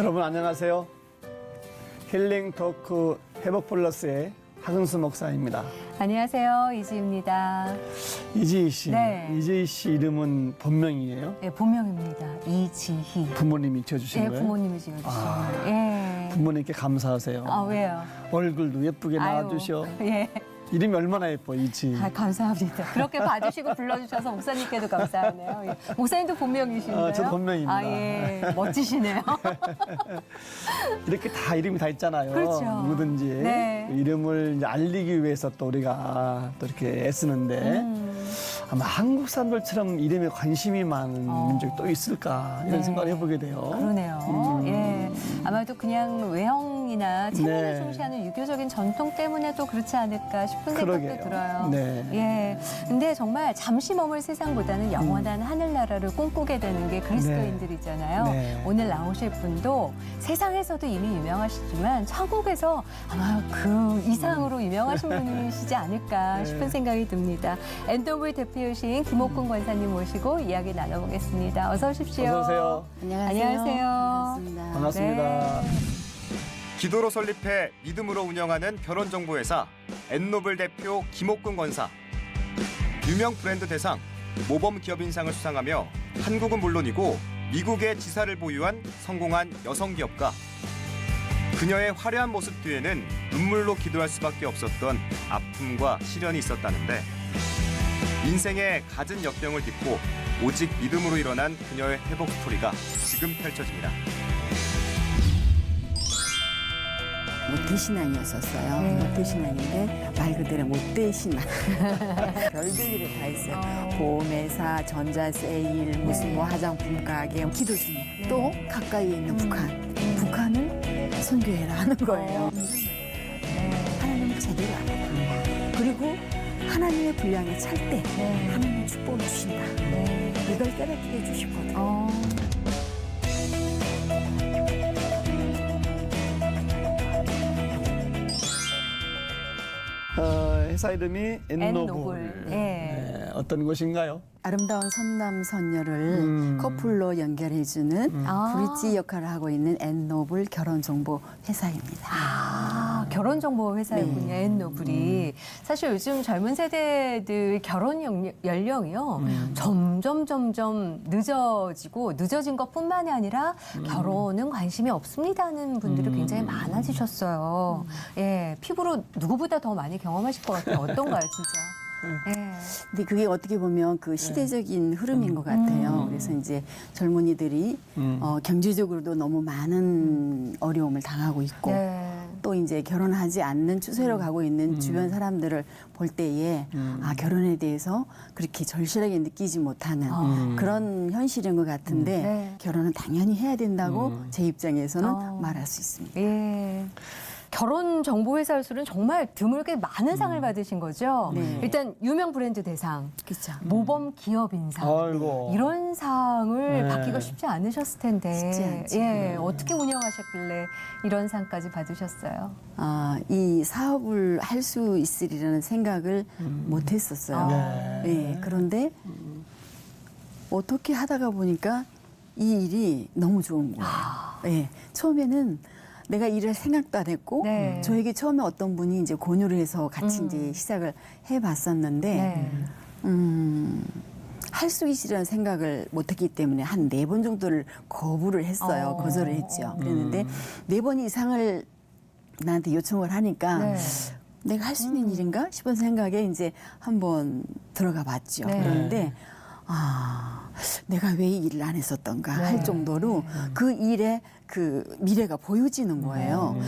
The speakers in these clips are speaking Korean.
여러분 안녕하세요. 힐링 토크 회복 플러스의 박은수 목사입니다. 안녕하세요. 이지입니다. 이지희 씨. 네. 이지희 씨 이름은 본명이에요? 예, 본명입니다. 이지희. 부모님이 지어주신 예, 거예요? 부모님이 지어주신 아. 거예요. 예. 부모님께 감사하세요. 아, 왜요? 얼굴도 예쁘게 아유, 낳아주셔. 예. 이름이 얼마나 예뻐, 이지. 아, 감사합니다. 그렇게 봐주시고 불러주셔서 목사님께도 감사하네요. 예. 목사님도 본명이신가요? 아, 저도 본명입니다. 아, 예. 멋지시네요. 이렇게 다 이름이 다 있잖아요. 그렇죠. 누구든지. 네. 그 이름을 이제 알리기 위해서 또 우리가 또 이렇게 애쓰는데 아마 한국 사람들처럼 이름에 관심이 많은 민족이 또 있을까 이런 네. 생각을 해보게 돼요. 그러네요. 예. 아마도 그냥 외형이나 체면을 네. 중시하는 유교적인 전통 때문에 또 그렇지 않을까 싶은 그러게요. 생각도 들어요. 네. 예. 근데 정말 잠시 머물 세상보다는 영원한 하늘나라를 꿈꾸게 되는 게 그리스도인들이잖아요. 네. 오늘 나오실 분도 세상에서도 이미 유명하시지만 천국에서 아마 그 이상으로 유명하신 분이시지 않을까 싶은 생각이 듭니다. 엔더블 대표이신 김옥근 권사님 모시고 이야기 나눠보겠습니다. 어서 오십시오. 어서 오세요. 안녕하세요. 반갑습니다. 반갑습니다. 기도로 설립해 믿음으로 운영하는 결혼정보회사 엔노블 대표 김옥근 권사. 유명 브랜드 대상, 모범 기업인상을 수상하며 한국은 물론이고 미국의 지사를 보유한 성공한 여성 기업가. 그녀의 화려한 모습 뒤에는 눈물로 기도할 수밖에 없었던 아픔과 시련이 있었다는데 인생의 갖은 역병을 딛고 오직 믿음으로 일어난 그녀의 회복 스토리가 지금 펼쳐집니다. 모태신앙이었었어요. 모태신앙인데 말 그대로 못되신앙. 별별일을 다 했어요. 보험회사, 전자세일, 무슨 뭐 화장품 가게, 기도 중에 또 가까이에 있는 북한. 북한을 선교해라 하는 거예요. 하나님은 제대로 알아요. 그리고 하나님의 분량에 찰 때 하나님의 축복을 주신다. 이걸 깨닫게 해주시거든요. 회사 이름이 엔노블. 예. 네, 어떤 곳인가요? 아름다운 선남 선녀를 커플로 연결해주는 브릿지 역할을 하고 있는 엔노블 결혼정보 회사입니다. 아, 결혼정보 회사였군요, 네. 엔노블이. 사실 요즘 젊은 세대들 결혼 연령이요. 점점 늦어지고 늦어진 것뿐만이 아니라 결혼은 관심이 없습니다 하는 분들이 굉장히 많아지셨어요. 예, 피부로 누구보다 더 많이 경험하실 것 같아요. 어떤가요, 진짜? 예. 근데 그게 어떻게 보면 그 시대적인 흐름인 것 같아요. 그래서 이제 젊은이들이 경제적으로도 너무 많은 어려움을 당하고 있고 네. 또 이제 결혼하지 않는 추세로 가고 있는 주변 사람들을 볼 때에 아 결혼에 대해서 그렇게 절실하게 느끼지 못하는 그런 현실인 것 같은데 네. 결혼은 당연히 해야 된다고 제 입장에서는 말할 수 있습니다. 예. 결혼 정보 회사로서는 정말 드물게 많은 상을 받으신 거죠. 네. 일단 유명 브랜드 대상, 그렇죠. 모범 기업인상 아이고. 이런 상을 네. 받기가 쉽지 않으셨을 텐데, 쉽지 않죠. 예, 어떻게 운영하셨길래 이런 상까지 받으셨어요? 이 사업을 할 수 있으리라는 생각을 못 했었어요. 네, 그런데 어떻게 하다가 보니까 이 일이 너무 좋은 거예요. 네, 처음에는 내가 일을 생각도 안 했고 네. 저에게 처음에 어떤 분이 이제 권유를 해서 같이 이제 시작을 해봤었는데 네. 할 수 있으리라는 생각을 못했기 때문에 한 4번 정도를 거부를 했어요. 거절을 했죠. 그랬는데 4번 이상을 나한테 요청을 하니까 네. 내가 할 수 있는 일인가 싶은 생각에 이제 한번 들어가 봤죠. 네. 그런데 내가 왜 이 일을 안 했었던가 할 정도로 그 일의 그 미래가 보여지는 거예요.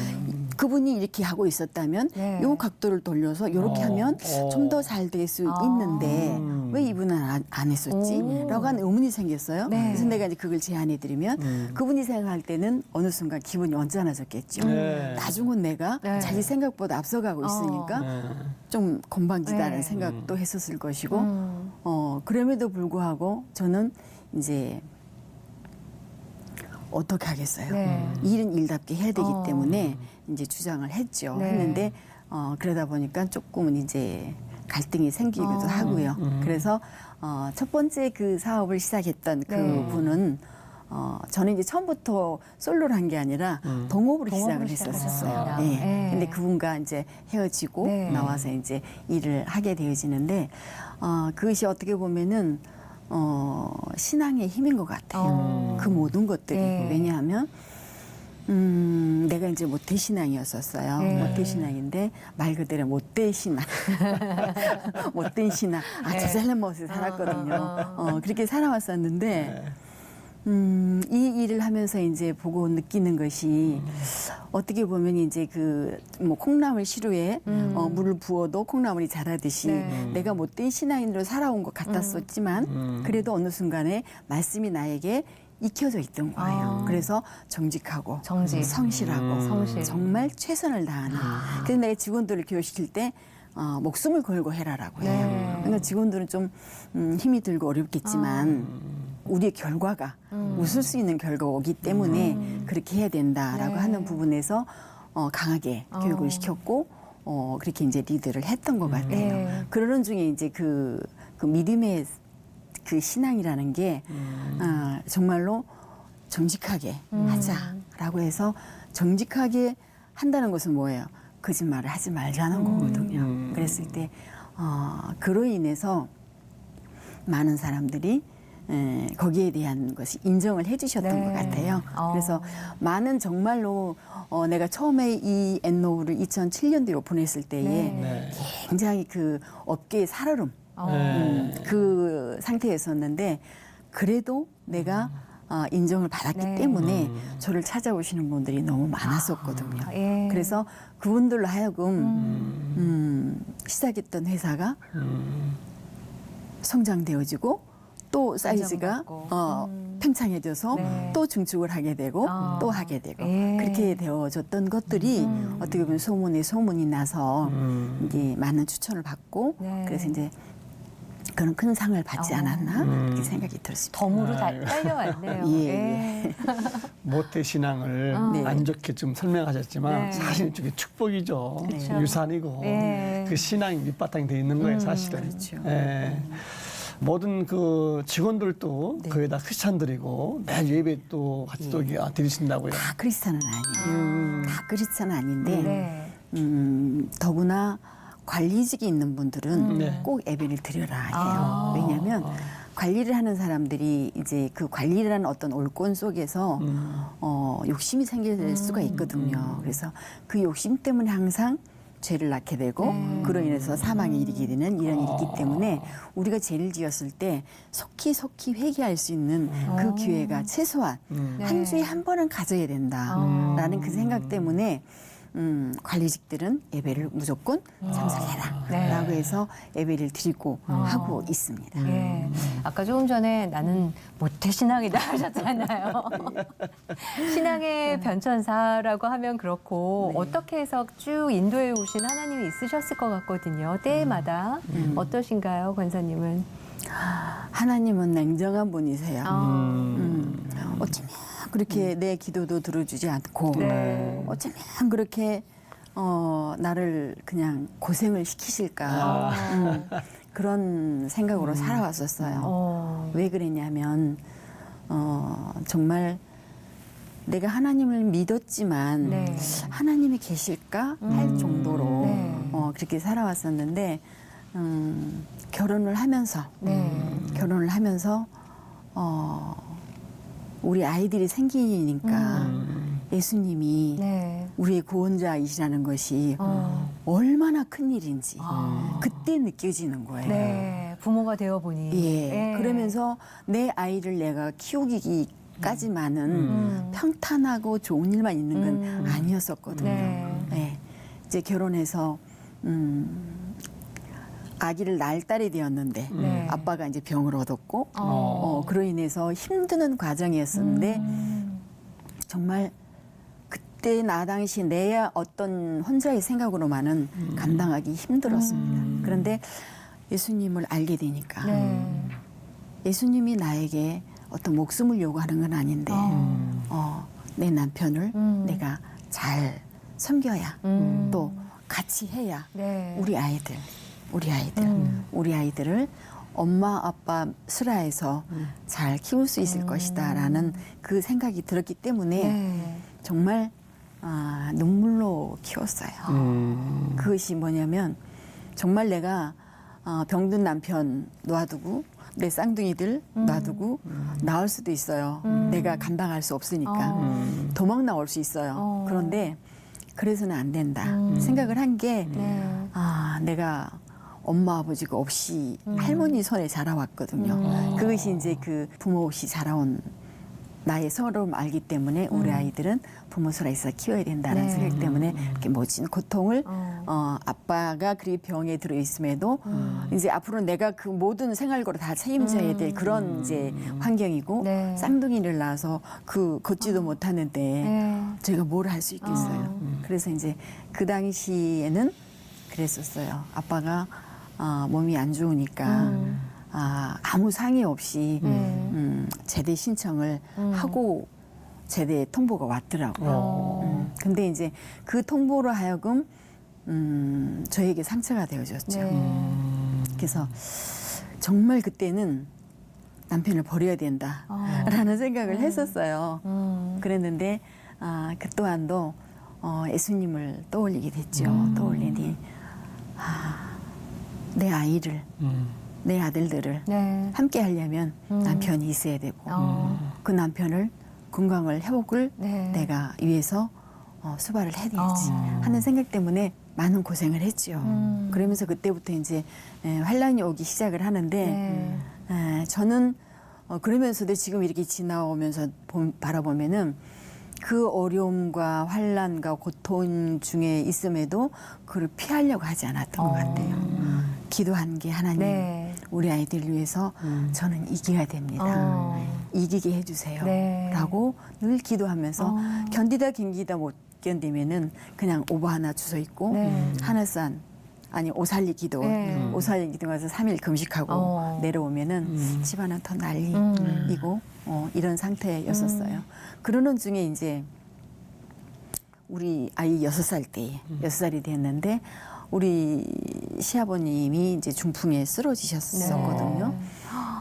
그분이 이렇게 하고 있었다면 네. 요 각도를 돌려서 이렇게 하면 좀 더 잘 될 수 있는데 왜 이분은 안 했었지? 라고 하는 의문이 생겼어요. 네. 그래서 내가 이제 그걸 제안해드리면 그분이 생각할 때는 어느 순간 기분이 언짢아졌겠죠. 네. 나중은 내가 네. 자기 생각보다 앞서가고 있으니까 좀 건방지다는 네. 생각도 했었을 것이고 그럼에도 불구하고 저는 이제 어떻게 하겠어요. 네. 일은 일답게 해야 되기 때문에 이제 주장을 했죠. 네. 했는데 그러다 보니까 조금은 이제 갈등이 생기기도 하고요. 그래서 첫 번째 그 사업을 시작했던 그 네. 분은 저는 이제 처음부터 솔로를 한 게 아니라 동업으로 시작을 했었어요. 시작하셨습니다. 예. 네. 근데 그분과 이제 헤어지고 네. 나와서 이제 일을 하게 되어지는데 그것이 어떻게 보면은 신앙의 힘인 것 같아요. 그 모든 것들이. 네. 왜냐하면 내가 이제 모태신앙이었었어요. 네. 모태신앙인데 말 그대로 못된 신앙. 못된 신앙. 아주 잘난 모습을 살았거든요. 그렇게 살아왔었는데 이 일을 하면서 이제 보고 느끼는 것이 어떻게 보면 이제 그 뭐 콩나물 시루에 물을 부어도 콩나물이 자라듯이 네. 내가 못된 신앙인으로 살아온 것 같았었지만 그래도 어느 순간에 말씀이 나에게 익혀져 있던 거예요. 그래서 정직하고 정직. 성실하고 성실. 정말 최선을 다하는. 그래서 내가 직원들을 교육시킬 때 목숨을 걸고 해라라고 해요. 네. 그러니까 직원들은 좀 힘이 들고 어렵겠지만 우리의 결과가 웃을 수 있는 결과가 오기 때문에 그렇게 해야 된다라고 네. 하는 부분에서 강하게 교육을 시켰고 그렇게 이제 리드를 했던 것 같아요. 네. 그러는 중에 이제 그 믿음의 그 신앙이라는 게 정말로 정직하게 하자라고 해서 정직하게 한다는 것은 뭐예요? 거짓말을 하지 말자는 거거든요. 그랬을 때 그로 인해서 많은 사람들이 거기에 대한 것이 인정을 해주셨던 네. 것 같아요. 그래서 많은 정말로 내가 처음에 이 엔노우를 2007년도에 오픈했을 때에 네. 굉장히 그 업계의 살얼음 그 상태였었는데 그래도 내가 인정을 받았기 네. 때문에 저를 찾아오시는 분들이 너무 많았었거든요. 예. 그래서 그분들로 하여금 시작했던 회사가 성장되어지고 또 사이즈가 인정받고. 팽창해져서 네. 또 증축을 하게 되고 또 하게 되고 예. 그렇게 되어졌던 것들이 어떻게 보면 소문에 소문이 나서 이게 많은 추천을 받고 네. 그래서 이제 그런 큰 상을 받지 않았나 그렇게 생각이 들었습니다. 덤으로 딸려왔네요. 예, 예. 모태 신앙을 네. 안 좋게 좀 설명하셨지만 네. 사실 이쪽에 축복이죠. 그렇죠. 유산이고 네. 그 신앙이 밑바탕이 돼 있는 거예요, 사실은. 그렇죠. 예. 모든 그 직원들도 네. 거의 다 크리스찬들이고 매 예배 또 같이 또 드리신다고요. 다 크리스찬은 아니에요. 다 크리스찬은 아닌데 네. 더구나 관리직이 있는 분들은 네. 꼭 예배를 드려라 해요. 왜냐하면 관리를 하는 사람들이 이제 그 관리라는 어떤 올권 속에서 욕심이 생길 수가 있거든요. 그래서 그 욕심 때문에 항상 죄를 낳게 되고 그로 인해서 사망에 이르게 되는 이런 일이 있기 때문에 우리가 죄를 지었을 때 속히 회개할 수 있는 그 기회가 최소한 한 주에 한 번은 가져야 된다라는 그 생각 때문에 관리직들은 예배를 무조건 참석해라 네. 라고 해서 예배를 드리고 하고 있습니다. 예. 아까 조금 전에 나는 모태신앙이다 하셨잖아요. 신앙의 변천사라고 하면 그렇고 어떻게 해서 쭉 인도해 오신 하나님이 있으셨을 것 같거든요. 때마다. 어떠신가요, 권사님은? 하나님은 냉정한 분이세요. 어쩌면 그렇게 내 기도도 들어주지 않고 네. 어쩌면 그렇게 나를 그냥 고생을 시키실까 그런 생각으로 살아왔었어요. 왜 그랬냐면 정말 내가 하나님을 믿었지만 네. 하나님이 계실까 할 정도로 네. 그렇게 살아왔었는데 결혼을 하면서 결혼을 하면서 우리 아이들이 생기니까 예수님이 네. 우리의 구원자이시라는 것이 얼마나 큰 일인지 그때 느껴지는 거예요. 네. 부모가 되어 보니. 예. 예. 그러면서 내 아이를 내가 키우기까지만은 평탄하고 좋은 일만 있는 건 아니었었거든요. 네. 예. 이제 결혼해서 아기를 낳을 딸이 되었는데 네. 아빠가 이제 병을 얻었고 그로 인해서 힘드는 과정이었었는데 정말 그때 나 당시 내 어떤 혼자의 생각으로만은 감당하기 힘들었습니다. 그런데 예수님을 알게 되니까 네. 예수님이 나에게 어떤 목숨을 요구하는 건 아닌데 내 남편을 내가 잘 섬겨야 또 같이 해야 네. 우리 아이들을 엄마 아빠 슬하에서 잘 키울 수 있을 것이다라는 그 생각이 들었기 때문에 네. 정말 눈물로 키웠어요. 그것이 뭐냐면 정말 내가 병든 남편 놔두고 내 쌍둥이들 놔두고 나올 수도 있어요. 내가 감당할 수 없으니까 도망 나올 수 있어요. 그런데 그래서는 안 된다 생각을 한 게 네. 내가 엄마 아버지가 없이 할머니 손에 자라왔거든요. 그것이 이제 그 부모 없이 자라온 나의 서러움을 알기 때문에 우리 아이들은 부모 손에서 키워야 된다는 네. 생각 때문에 이렇게 멋진 고통을 아빠가 그리 병에 들어 있음에도 이제 앞으로 내가 그 모든 생활고를 다 책임져야 될 그런 이제 환경이고 네. 쌍둥이를 낳아서 그 걷지도 못하는데 네. 제가 뭘 할 수 있겠어요. 그래서 이제 그 당시에는 그랬었어요. 아빠가 몸이 안 좋으니까 아무 상의 없이 제대 신청을 하고 제대 통보가 왔더라고요. 근데 이제 그 통보로 하여금 저에게 상처가 되어졌죠. 그래서 정말 그때는 남편을 버려야 된다라는 생각을 했었어요. 그랬는데 그 또한도 예수님을 떠올리게 됐죠. 떠올리니 내 아이를 내 아들들을 네. 함께 하려면 남편이 있어야 되고 그 남편을 건강을 회복을 네. 내가 위해서 수발을 해야지 하는 생각 때문에 많은 고생을 했죠. 그러면서 그때부터 이제 환란이 오기 시작을 하는데 저는 그러면서도 지금 이렇게 지나오면서 바라보면은 그 어려움과 환란과 고통 중에 있음에도 그걸 피하려고 하지 않았던 것 같아요. 기도한 게 하나님 네. 우리 아이들 위해서 저는 이겨야 됩니다. 이기게 해주세요. 네. 라고 늘 기도하면서 견디다 못 견디면은 그냥 오버 하나 주워 있고 네. 하늘산 아니 오살리 기도 네. 오살리 기도 가서 3일 금식하고 내려오면은 집안은 더 난리이고 이런 상태였었어요. 그러는 중에 이제 우리 아이 6살 때 6살이 됐는데 우리 시아버님이 이제 중풍에 쓰러지셨었거든요.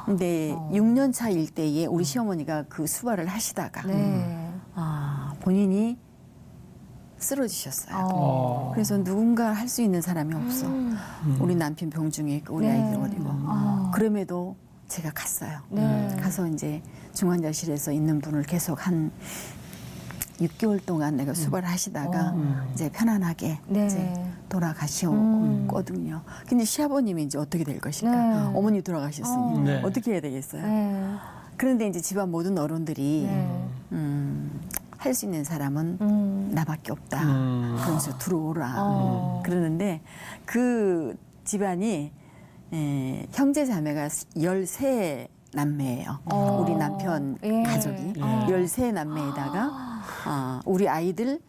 근데 6년 차일 때에 우리 시어머니가 그 수발을 하시다가 네. 본인이 쓰러지셨어요. 그래서 누군가 할 수 있는 사람이 없어. 우리 남편 병중에 있고 우리 아이들 어리고. 그럼에도 제가 갔어요. 네. 가서 이제 중환자실에서 있는 분을 계속 한 6개월 동안 내가 수발을 하시다가 이제 편안하게 네. 이제 돌아가셨거든요. 근데 시아버님이 이제 어떻게 될 것일까? 네. 어머니 돌아가셨으니 네. 어떻게 해야 되겠어요? 네. 그런데 이제 집안 모든 어른들이 네. 할 수 있는 사람은 나밖에 없다. 그러면서 들어오라. 그러는데 그 집안이 형제 자매가 13 남매예요. 우리 남편 예. 가족이 13 남매에다가 우리 아이들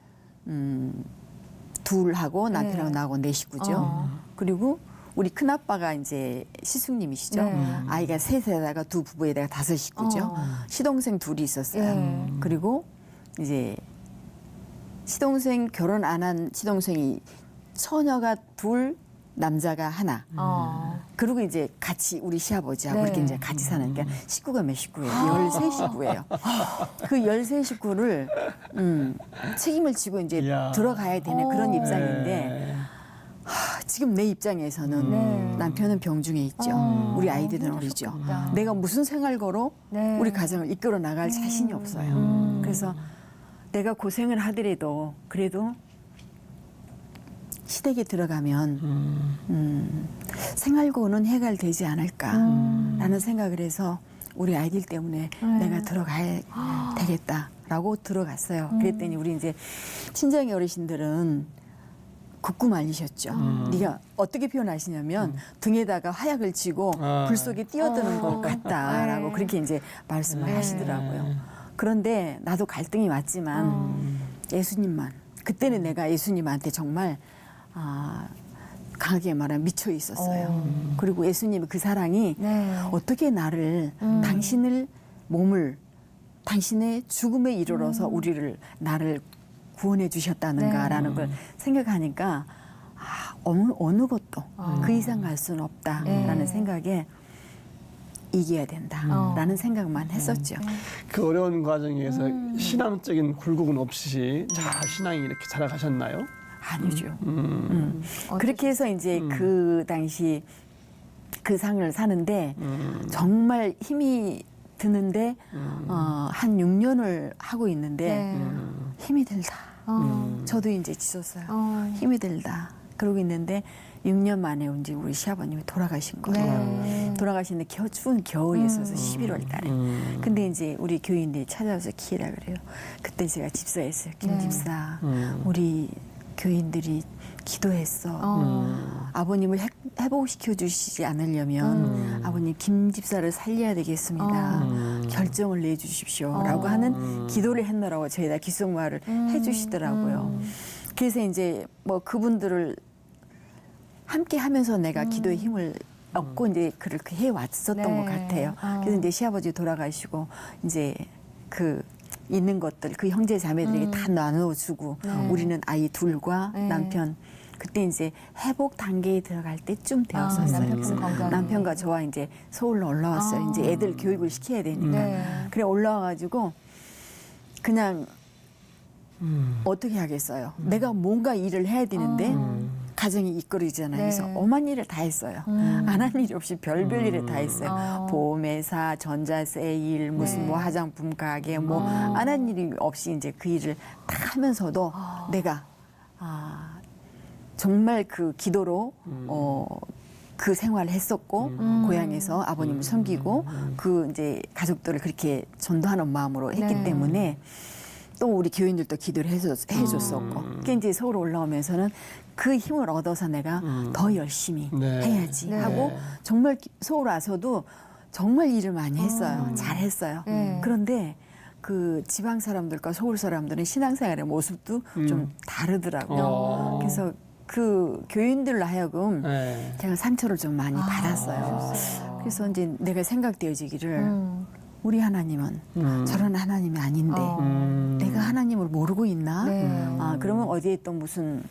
둘하고 남편하고 나하고 4 식구죠. 그리고 우리 큰아빠가 이제 시숙님이시죠. 네. 아이가 3에다가 2 부부에다가 5 식구죠. 시동생 둘이 있었어요. 그리고 이제 시동생 결혼 안 한 시동생이 처녀가 2, 남자가 1. 그리고 이제 같이 우리 시아버지하고 네. 이렇게 이제 같이 사는 게 식구가 몇 식구예요? 13 식구예요. 그 13 식구를 책임을 지고 이제 이야. 들어가야 되는 그런 입장인데 지금 내 입장에서는 남편은 병중에 있죠. 우리 아이들은 어리죠. 내가 무슨 생활고로 네. 우리 가정을 이끌어 나갈 자신이 없어요. 그래서 내가 고생을 하더라도 그래도 시댁에 들어가면 생활고는 해결되지 않을까라는 생각을 해서 우리 아이들 때문에 내가 들어가야 되겠다라고 들어갔어요. 그랬더니 우리 이제 친정의 어르신들은 굳고 말리셨죠. 네가 어떻게 표현하시냐면 등에다가 화약을 쥐고 불 속에 뛰어드는 것 같다라고 네. 그렇게 이제 말씀을 하시더라고요. 그런데 나도 갈등이 왔지만 예수님만 그때는 내가 예수님한테 정말 강하게 말하면 미쳐 있었어요. 그리고 예수님의 그 사랑이 네. 어떻게 나를 당신을 몸을 당신의 죽음에 이르러서 나를 구원해 주셨다는가라는 걸 생각하니까 어느 것도 그 이상 갈 수는 없다라는 생각에 이겨야 된다라는 생각만 했었죠. 그 어려운 과정에서 신앙적인 굴곡은 없이 잘 신앙이 이렇게 자라가셨나요? 아니죠. 그렇게 해서 이제 그 당시 그 상을 사는데 정말 힘이 드는데 한 6년을 하고 있는데 네. 힘이 들다. 저도 이제 지쳤어요. 힘이 들다. 그러고 있는데 6년 만에 이제 우리 시아버님이 돌아가신 거예요. 네. 돌아가시는데 추운 겨울이 있어서 11월 달에. 근데 이제 우리 교인들이 찾아와서 기라 그래요. 그때 제가 집사였어요. 김 네. 집사. 우리 교인들이 기도했어. 아버님을 회복시켜 주시지 않으려면 아버님 김 집사를 살려야 되겠습니다. 결정을 내주십시오. 라고 하는 기도를 했노라고 저희다 귓속말을 해주시더라고요. 그래서 이제 뭐 그분들을 함께 하면서 내가 기도의 힘을 얻고 이제 그렇게 해왔었던 네. 것 같아요. 그래서 이제 시아버지 돌아가시고 이제 그 있는 것들 그 형제 자매들에게 다 나눠주고 우리는 아이 둘과 네. 남편 그때 이제 회복 단계에 들어갈 때쯤 되었었어요. 남편분 건강이. 남편과 저와 이제 서울로 올라왔어요. 이제 애들 교육을 시켜야 되니까. 네. 그래 올라와가지고 그냥 어떻게 하겠어요. 내가 뭔가 일을 해야 되는데 가정이 이끌어지잖아요. 네. 그래서 엄한 일을 다 했어요. 안 한 일이 없이 별별 일을 다 했어요. 보험회사, 전자세일, 무슨 뭐 화장품 가게 뭐 안 한 일이 없이 이제 그 일을 다 하면서도 내가 정말 그 기도로 그 생활을 했었고 고향에서 아버님을 섬기고 그 이제 가족들을 그렇게 전도하는 마음으로 했기 네. 때문에 또 우리 교인들도 기도를 해줬었고 그게 이제 서울 올라오면서는 그 힘을 얻어서 내가 더 열심히 네. 해야지 네. 하고 정말 서울 와서도 정말 일을 많이 했어요. 잘했어요. 네. 그런데 그 지방 사람들과 서울 사람들은 신앙생활의 모습도 좀 다르더라고요. 그래서 그 교인들로 하여금 네. 제가 상처를 좀 많이 받았어요. 그래서 이제 내가 생각되어지기를 우리 하나님은 저런 하나님이 아닌데 내가 하나님을 모르고 있나? 네. 그러면 어디에 또 무슨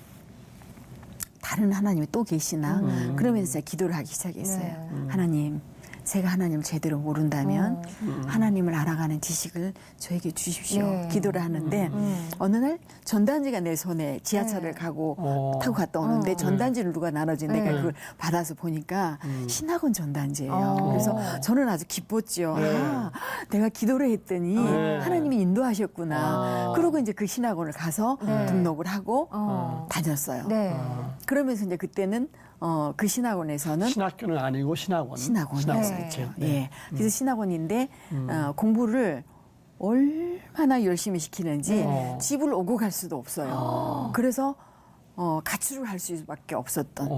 다른 하나님이 또 계시나? 그러면서 제가 기도를 하기 시작했어요. 네. 하나님, 제가 하나님을 제대로 모른다면 하나님을 알아가는 지식을 저에게 주십시오. 네. 기도를 하는데 어느 날 전단지가 내 손에 지하철을 네. 가고 타고 갔다 오는데 전단지를 누가 나눠준 네. 내가 그걸 받아서 보니까 신학원 전단지예요. 그래서 저는 아주 기뻤죠. 내가 기도를 했더니 하나님이 인도하셨구나. 그러고 이제 그 신학원을 가서 네. 등록을 하고 다녔어요. 네. 그러면서 이제 그때는 그 신학원에서는 신학교는 아니고 신학원. 신학원이었죠. 네. 예. 그래서 신학원인데 공부를 얼마나 열심히 시키는지 집을 오고 갈 수도 없어요. 그래서 가출을 할 수밖에 없었던.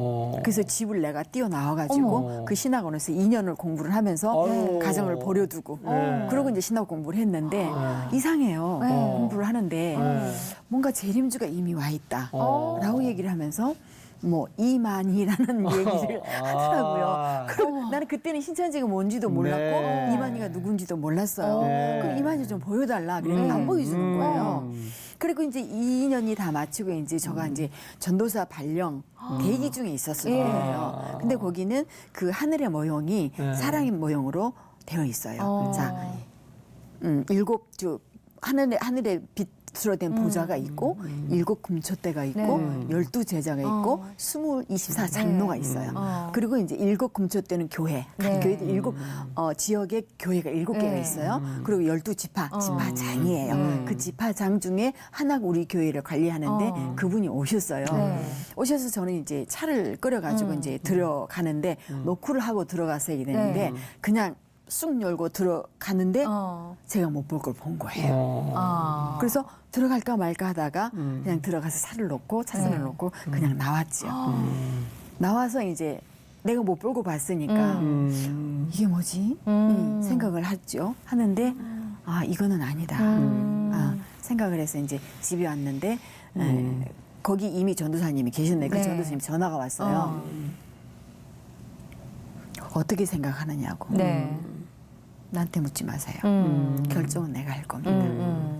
그래서 집을 내가 뛰어나와가지고 그 신학원에서 2년을 공부를 하면서 아유. 가정을 버려두고 그러고 이제 신학 공부를 했는데 이상해요. 네. 공부를 하는데 뭔가 재림주가 이미 와 있다라고 얘기를 하면서 뭐 이만희라는 얘기를 하더라고요. 그럼 나는 그때는 신천지가 뭔지도 몰랐고 네. 이만희가 누군지도 몰랐어요. 네. 그럼 이만희 좀 보여달라. 그러니까 안 보여주는 거예요. 그리고 이제 2년이 다 마치고 이제 저가 이제 전도사 발령 대기 중에 있었을 거예요. 근데 거기는 그 하늘의 모형이 네. 사랑의 모형으로 되어 있어요. 자, 7주 하늘에 빛으로 된 보좌가 있고 7 금초대가 있고 네. 12 제자가 있고 24 장로가 있어요. 그리고 이제 7 금초대는 교회. 네. 교회들 7 지역에 교회가 7개가 네. 있어요. 그리고 12지파, 지파장이에요. 그 지파장 중에 하나 우리 교회를 관리하는데 그분이 오셨어요. 네. 오셔서 저는 이제 차를 끓여가지고 이제 들어가는데 노크를 하고 들어갔어야 되는데 네. 그냥 쑥 열고 들어가는데 어. 제가 못 볼 걸 본 거예요. 아. 그래서 들어갈까 말까 하다가 그냥 들어가서 차를 놓고 차선을 놓고 그냥 나왔죠. 나와서 이제 내가 못 보고 봤으니까 이게 뭐지? 생각을 했죠. 하는데 이거는 아니다. 생각을 해서 이제 집에 왔는데 거기 이미 전도사님이 계셨는데 그 네. 전도사님 전화가 왔어요. 어. 음. 어떻게 생각하느냐고. 네. 나한테 묻지 마세요. 결정은 내가 할 겁니다.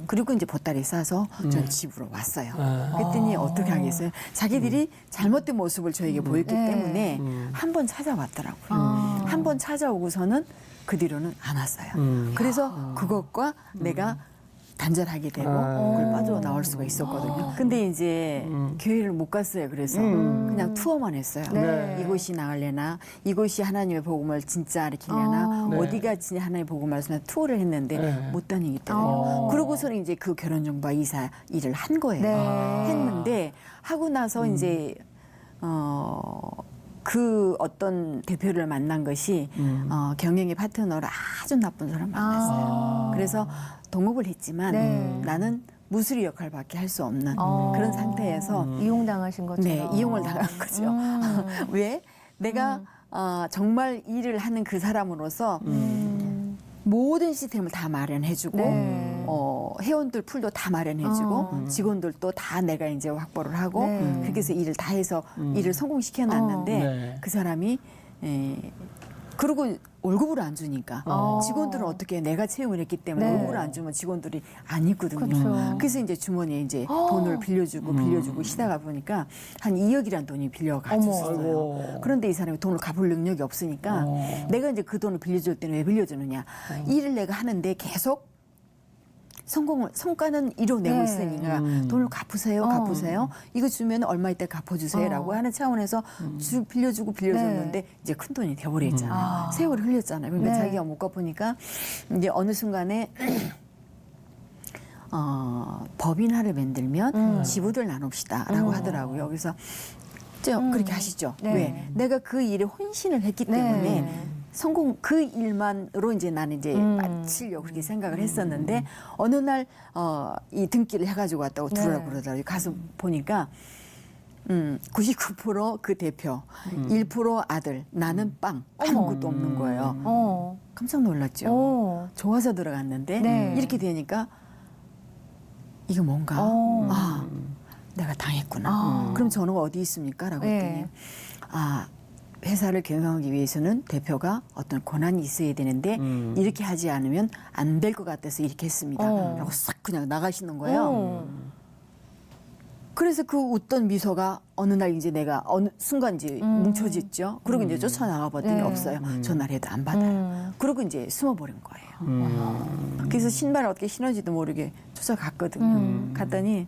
그리고 이제 보따리 싸서 전 집으로 왔어요. 그랬더니 어떻게 하겠어요? 자기들이 잘못된 모습을 저에게 보였기 네. 때문에 한 번 찾아왔더라고요. 한 번 찾아오고서는 그 뒤로는 안 왔어요. 그래서 그것과 내가 단절하게 되고 그걸 빠져나올 수가 있었거든요. 근데 이제 교회를 못 갔어요. 그래서 그냥 투어만 했어요. 네. 이곳이 나을래나, 이곳이 하나님의 복음을 진짜 가르치려나, 네. 어디가 진짜 하나님의 복음을 말씀하나 투어를 했는데 네. 못 다니겠더라고요. 그러고서는 이제 그 결혼정보 이사 일을 한 거예요. 네. 했는데 하고 나서 이제 그 어떤 대표를 만난 것이 경영의 파트너로 아주 나쁜 사람 만났어요. 그래서 동업을 했지만 네. 나는 무수리 역할밖에 할 수 없는 그런 상태에서 이용당하신 것처럼. 네, 이용을 당한 거죠. 왜? 내가 정말 일을 하는 그 사람으로서 모든 시스템을 다 마련해주고 네. 회원들 풀도 다 마련해주고 직원들도 다 내가 이제 확보를 하고 네. 그렇게 해서 일을 다 해서 일을 성공시켜놨는데 네. 그 사람이 그리고 월급을 안 주니까 직원들은 어떻게 내가 채용을 했기 때문에 네. 월급을 안 주면 직원들이 안 있거든요. 그렇죠. 그래서 이제 주머니에 이제 돈을 빌려주고 쉬다가 보니까 한 2억이란 돈이 빌려가졌어요. 아이고. 그런데 이 사람이 돈을 갚을 능력이 없으니까 내가 이제 그 돈을 빌려줄 때는 왜 빌려주느냐. 일을 내가 하는데 계속 성과는 이뤄내고 네. 있으니까 돈을 갚으세요. 이거 주면 얼마 있다 갚아주세요라고 하는 차원에서 빌려주고 빌려줬는데 이제 큰 돈이 돼버렸잖아요. 세월이 흘렸잖아요. 그러니까 네. 자기가 못 갚으니까 이제 어느 순간에 법인화를 만들면 지분을 나눕시다라고 하더라고요. 그래서 그렇게 하시죠. 네. 왜? 내가 그 일에 혼신을 했기 때문에 네. 성공 그 일만으로 이제 나는 이제 마치려고 그렇게 생각을 했었는데 어느 날 이 등기를 해가지고 왔다고 네. 들으라고 그러더라고요. 가서 보니까 99% 그 대표, 1% 아들, 나는 빵 아무것도 없는 거예요. 깜짝 놀랐죠. 좋아서 들어갔는데 네. 이렇게 되니까 이거 뭔가 내가 당했구나. 그럼 전화가 어디 있습니까? 라고 했더니 네. 회사를 경영하기 위해서는 대표가 어떤 권한이 있어야 되는데 이렇게 하지 않으면 안 될 것 같아서 이렇게 했습니다. 라고 싹 그냥 나가시는 거예요. 그래서 그 웃던 미소가 어느 날 이제 내가 어느 순간 이제 뭉쳐졌죠. 그리고 이제 쫓아나가 봤더니 네. 없어요. 전화를 해도 안 받아요. 그리고 이제 숨어버린 거예요. 그래서 신발을 어떻게 신었지도 모르게 쫓아갔거든요. 갔더니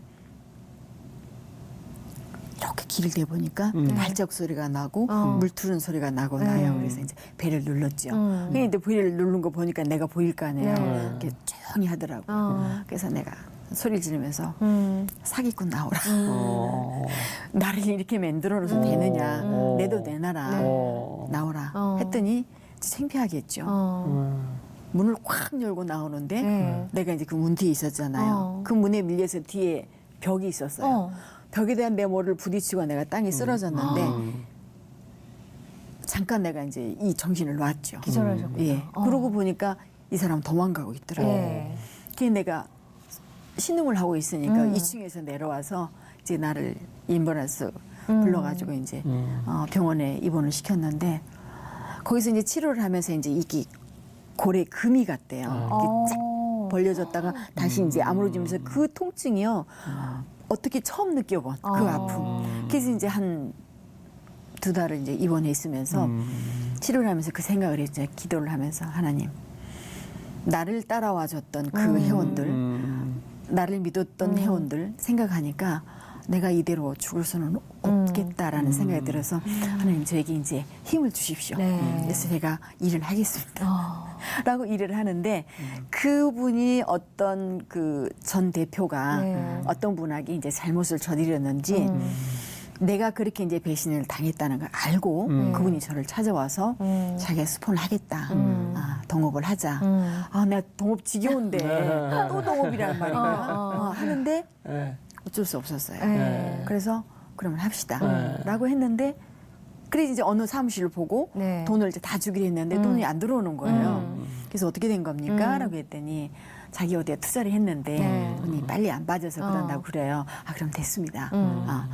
이렇게 길을 대보니까 발자국 소리가 나고 물 트는 소리가 나고 나요. 그래서 이제 배를 눌렀죠. 근데 배를 누른 거 보니까 내가 보일 거 아니에요. 네. 이렇게 조용히 하더라고요. 그래서 내가 소리 지르면서 사기꾼 나오라. 나를 이렇게 만들어서 되느냐. 내도 내놔라. 나오라. 했더니 창피하겠죠. 문을 확 열고 나오는데 네. 내가 이제 그 문 뒤에 있었잖아요. 그 문에 밀려서 뒤에 벽이 있었어요. 벽에 대한 내 머리를 부딪히고 내가 땅에 쓰러졌는데 잠깐 내가 이제 이 정신을 놨죠. 기절하셨군요. 예. 그러고 보니까 이 사람 도망가고 있더라고요. 네. 그래서 내가 신음을 하고 있으니까 2층에서 내려와서 이제 나를 앰뷸런스 불러가지고 이제 병원에 입원을 시켰는데 거기서 이제 치료를 하면서 이제 이게 골에 금이 갔대요. 이렇게 쫙 벌려졌다가 다시 이제 아물어지면서 그 통증이요. 어떻게 처음 느껴본 그 아픔. 그래서 이제 한 2달을 이제 입원해 있으면서 치료를 하면서 그 생각을 했죠. 기도를 하면서 하나님, 나를 따라와 줬던 그 회원들, 나를 믿었던 회원들 생각하니까 내가 이대로 죽을 수는 없겠다라는 생각이 들어서 하나님 저에게 이제 힘을 주십시오. 네. 그래서 제가 일을 하겠습니다. 라고 일을 하는데 그분이 어떤 그 전 대표가 네. 어떤 분에게 이제 잘못을 저지렀는지 내가 그렇게 이제 배신을 당했다는 걸 알고 그분이 저를 찾아와서 자기가 스폰을 하겠다. 동업을 하자. 내가 동업 지겨운데 또 동업이란 말인가 하는데 네. 어쩔 수 없었어요. 네. 그래서 그러면 합시다. 라고 했는데 그래서 이제 어느 사무실을 보고 네. 돈을 이제 다 주기로 했는데 돈이 안 들어오는 거예요. 그래서 어떻게 된 겁니까? 라고 했더니 자기 어디에 투자를 했는데 네. 돈이 빨리 안 빠져서 그런다고 그래요. 그럼 됐습니다.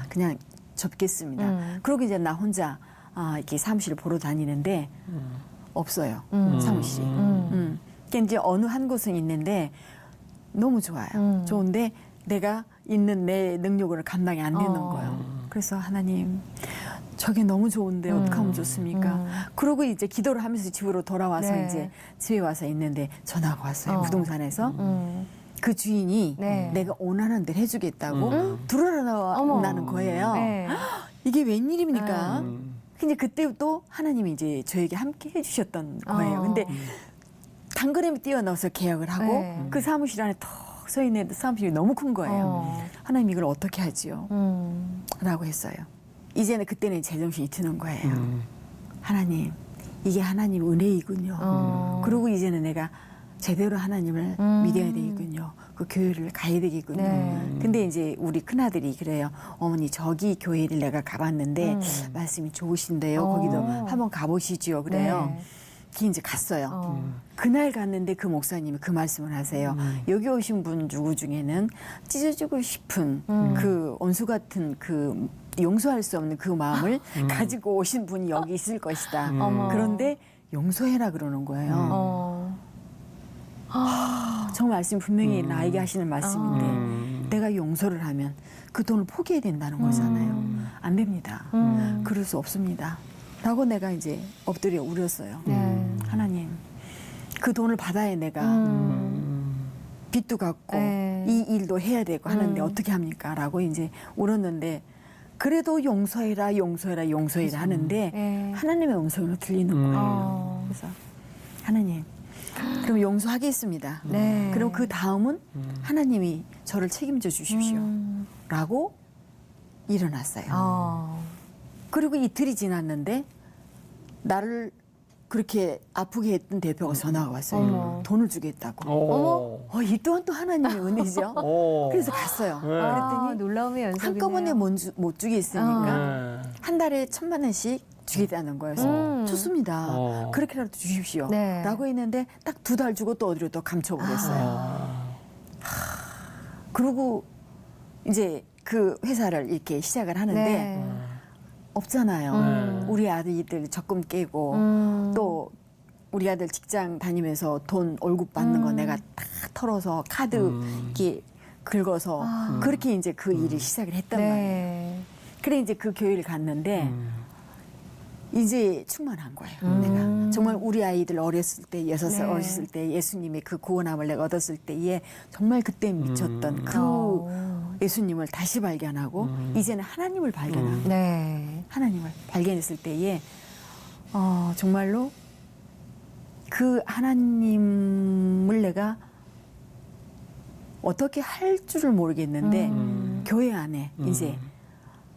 그냥 접겠습니다. 그러고 이제 나 혼자 이렇게 사무실을 보러 다니는데 없어요. 사무실이. 그게 이제 어느 한 곳은 있는데 너무 좋아요. 좋은데 내가 있는 내 능력으로 감당이 안 되는 거예요. 그래서 하나님 저게 너무 좋은데 어떻게 하면 좋습니까? 그러고 이제 기도를 하면서 집으로 돌아와서 네. 이제 집에 와서 있는데 전화가 왔어요. 부동산에서. 그 주인이 네. 내가 원하는 대로 해주겠다고 들어나는 거예요. 네. 이게 웬일입니까? 근데 그때 또 하나님이 이제 저에게 함께 해주셨던 거예요. 근데 당근에 뛰어나와서 계약을 하고 네. 그 사무실 안에 턱 서 있는 사무실이 너무 큰 거예요. 하나님 이걸 어떻게 하지요? 라고 했어요. 이제는 그때는 제정신이 드는 거예요. 하나님, 이게 하나님 은혜이군요. 그리고 이제는 내가 제대로 하나님을 믿어야 되겠군요. 그 교회를 가야 되겠군요. 네. 근데 이제 우리 큰아들이 그래요. 어머니 저기 교회를 내가 가봤는데 말씀이 좋으신데요. 거기도 한번 가보시죠. 그래요. 네. 그 이제 갔어요. 그날 갔는데 그 목사님이 그 말씀을 하세요. 여기 오신 분 누구 중에는 찢어지고 싶은 그 원수 같은 그 용서할 수 없는 그 마음을 가지고 오신 분이 여기 있을 것이다. 그런데 용서해라 그러는 거예요. 저 말씀 분명히 나에게 하시는 말씀인데 내가 용서를 하면 그 돈을 포기해야 된다는 거잖아요. 안 됩니다. 그럴 수 없습니다. 라고 내가 이제 엎드려 울었어요. 하나님, 그 돈을 받아야 내가 빚도 갚고 네. 이 일도 해야 되고 하는데 어떻게 합니까? 라고 이제 울었는데 그래도 용서해라, 용서해라, 용서해라 하는데 네. 하나님의 음성으로 들리는 거예요. 그래서 하나님, 그럼 용서하겠습니다. 네. 그럼 그 다음은 하나님이 저를 책임져 주십시오. 라고 일어났어요. 그리고 이틀이 지났는데 나를 그렇게 아프게 했던 대표가 전화가 왔어요. 돈을 주겠다고. 이 또한 또 하나님의 은혜죠. 그래서 갔어요. 그랬더니 놀라움의 연속이네요. 한꺼번에 못 주겠으니까 한 달에 1,000만 원씩 주겠다는 거예요. 그래서 좋습니다. 그렇게라도 주십시오. 네. 라고 했는데 딱 2달 주고 또 어디로 또 감춰버렸어요. 그리고 이제 그 회사를 이렇게 시작을 하는데 네. 없잖아요. 우리 아들들 적금 깨고 또 우리 아들 직장 다니면서 돈 월급 받는 거 내가 다 털어서 카드 이렇게 긁어서 그렇게 이제 그 일을 시작을 했단 말이에요. 네. 그래 이제 그 교회를 갔는데 이제 충만한 거예요. 내가 정말 우리 아이들 어렸을 때 6살 네. 어렸을 때 예수님의 그 구원함을 내가 얻었을 때에 정말 그때 미쳤던 그 예수님을 다시 발견하고 이제는 하나님을 발견하고 네. 하나님을 발견했을 때에 정말로 그 하나님을 내가 어떻게 할 줄을 모르겠는데 교회 안에 이제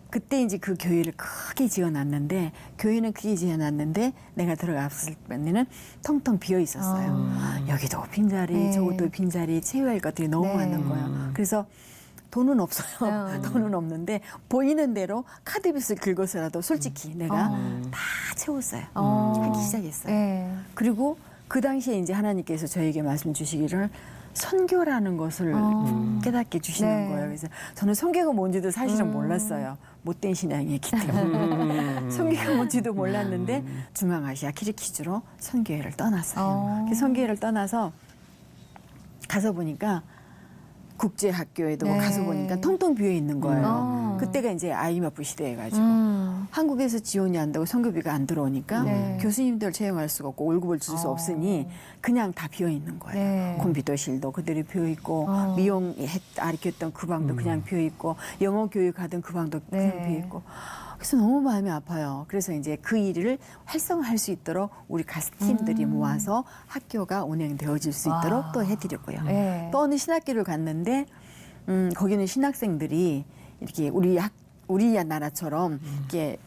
그때 이제 그 교회를 크게 지어놨는데 교회는 크게 지어놨는데 내가 들어갔을 때는 텅텅 비어 있었어요. 여기도 빈자리, 네. 저것도 빈자리, 채워야 할 것들이 너무 네. 많은 거예요. 그래서 돈은 없어요. 돈은 없는데 보이는 대로 카드빚을 긁어서라도 솔직히 내가 다 채웠어요. 하기 시작했어요. 네. 그리고 그 당시에 이제 하나님께서 저에게 말씀 주시기를 선교라는 것을 깨닫게 주시는 네. 거예요. 그래서 저는 선교가 뭔지도 사실은 몰랐어요. 못된 신앙이었기 때문에. 선교가 뭔지도 몰랐는데 중앙아시아 키르키즈로 선교회를 떠났어요. 그 선교회를 떠나서 가서 보니까 국제학교에도 네. 가서 보니까 통통 비어 있는 거예요. 그때가 이제 IMF 시대여가지고 한국에서 지원이 안 되고 선교비가 안 들어오니까 네. 교수님들 채용할 수가 없고 월급을 줄 수 없으니 그냥 다 비어 있는 거예요. 네. 컴퓨터실도 그대로 비어 있고 미용 가르쳤던 그 방도 그냥 비어 있고 영어 교육하던 그 방도 그냥 네. 비어 있고. 그래서 너무 마음이 아파요. 그래서 이제 그 일을 활성화할 수 있도록 우리 가스팀들이 모아서 학교가 운영되어질 수 있도록 또 해드렸고요. 네. 또 어느 신학교를 갔는데 거기는 신학생들이 이렇게 우리 나라처럼 이렇게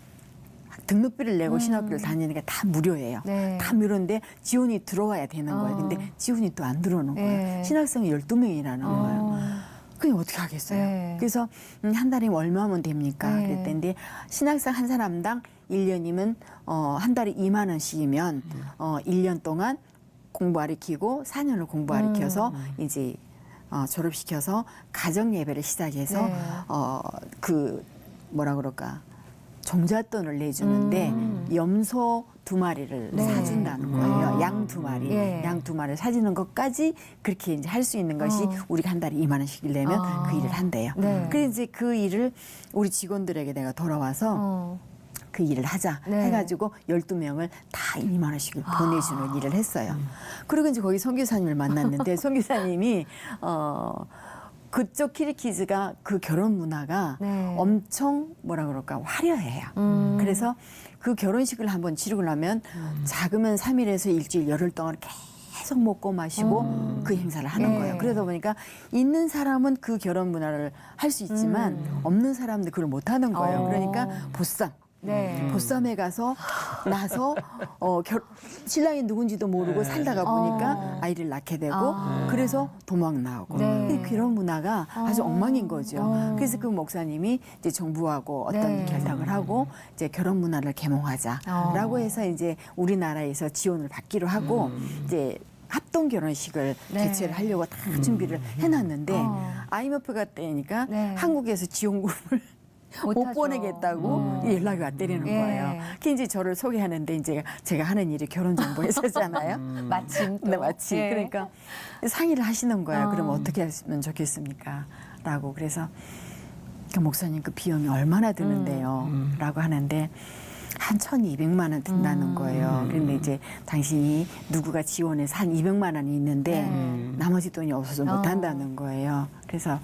등록비를 내고 신학교를 다니는 게 다 무료예요. 네. 다 무료인데 지원이 들어와야 되는 거예요. 근데 지원이 또 안 들어오는 거예요. 네. 신학생이 12명이라는 거예요. 그럼 어떻게 하겠어요? 네. 그래서 한 달에 얼마면 됩니까? 네. 그랬더니 신학생 한 사람당 1년이면 한 달에 2만 원씩이면 1년 동안 공부하리키고 4년을 공부하리켜서 이제 졸업시켜서 가정 예배를 시작해서 네. 그 뭐라 그럴까 종잣돈을 내주는데 염소 2마리를 네. 사준다는 거예요. 양 2마리, 예. 양 2마리를 사주는 것까지 그렇게 이제 할 수 있는 것이 우리가 한 달에 2만 원씩을 내면 그 일을 한대요. 네. 그래서 이제 그 일을 우리 직원들에게 내가 돌아와서 그 일을 하자 네. 해가지고 12명을 다 2만 원씩을 보내주는 일을 했어요. 그리고 이제 거기 선교사님을 만났는데 선교사님이 그쪽 키르키즈가 그 결혼 문화가 네. 엄청 뭐라 그럴까 화려해요. 그래서 그 결혼식을 한번 치르고 나면 작으면 3일에서 일주일 열흘 동안 계속 먹고 마시고 그 행사를 하는 네. 거예요. 그러다 보니까 있는 사람은 그 결혼 문화를 할 수 있지만 없는 사람들 그걸 못 하는 거예요. 그러니까 보쌈. 네. 보쌈에 가서 나서 신랑이 누군지도 모르고 살다가 보니까 아이를 낳게 되고 그래서 도망 나오고 네. 이 결혼 문화가 아주 엉망인 거죠. 그래서 그 목사님이 이제 정부하고 어떤 네. 결탁을 하고 이제 결혼 문화를 계몽하자라고 해서 이제 우리나라에서 지원을 받기로 하고 이제 합동 결혼식을 네. 개최를 하려고 다 준비를 해놨는데 IMF가 때니까 네. 한국에서 지원금을 못 못하죠. 보내겠다고 연락이 왔다는 예. 거예요. 그 이제 저를 소개하는데 이제 제가 하는 일이 결혼정보회사잖아요. 마침 또. 네, 마침. 예. 그러니까 상의를 하시는 거예요. 그럼 어떻게 하시면 좋겠습니까? 라고. 그래서 그 목사님 그 비용이 얼마나 드는데요? 라고 하는데 한 1,200만 원 든다는 거예요. 그런데 이제 당신이 누구가 지원해서 한 200만 원이 있는데 나머지 돈이 없어서 못 한다는 거예요. 그래서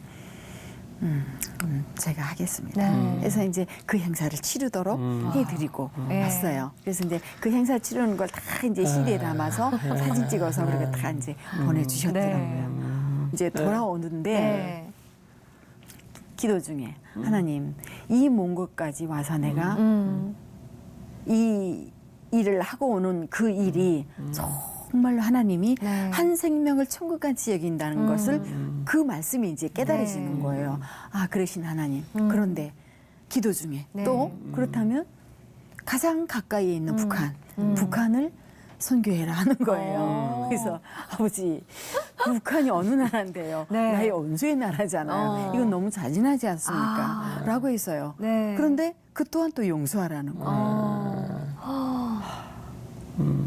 제가 하겠습니다. 네. 그래서 이제 그 행사를 치르도록 해드리고 네. 왔어요. 그래서 이제 그 행사 치르는 걸 다 이제 CD에 담아서 사진 찍어서 그렇게 다 이제 보내주셨더라고요. 이제 돌아오는데 네. 기도 중에 하나님 이 먼 곳까지 와서 내가 이 일을 하고 오는 그 일이 정말로 하나님이 네. 한 생명을 천국같이 여긴다는 것을 그 말씀이 이제 깨달아지는 네. 거예요. 아, 그러신 하나님. 그런데 기도 중에 네. 또 그렇다면 가장 가까이에 있는 북한을 선교해라 하는 거예요. 그래서 아버지, 북한이 어느 나라인데요? 네. 나의 원수의 나라잖아요. 이건 너무 잔인하지 않습니까? 라고 했어요. 네. 그런데 그 또한 또 용서하라는 거예요.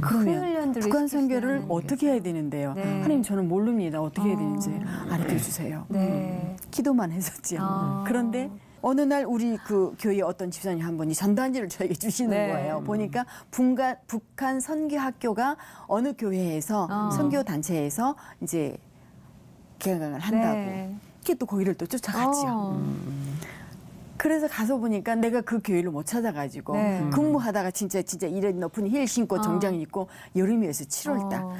그러면 훈련들을 북한 시키시는 선교를 하나님께서. 어떻게 해야 되는데요? 네. 하나님 저는 모릅니다. 어떻게 해야 되는지 알려 주세요. 네. 기도만 했었지요. 그런데 어느 날 우리 그 교회 어떤 집사님 한 분이 전단지를 저에게 주시는 네. 거예요. 보니까 북한 선교학교가 어느 교회에서 선교 단체에서 이제 개강을 한다고. 네. 이게 또 거기를 또 쫓아갔지요. 그래서 가서 보니까 내가 그 교회를 못 찾아가지고 네. 근무하다가 진짜 이런 높은 힐 신고 정장 입고 여름이어서 7월달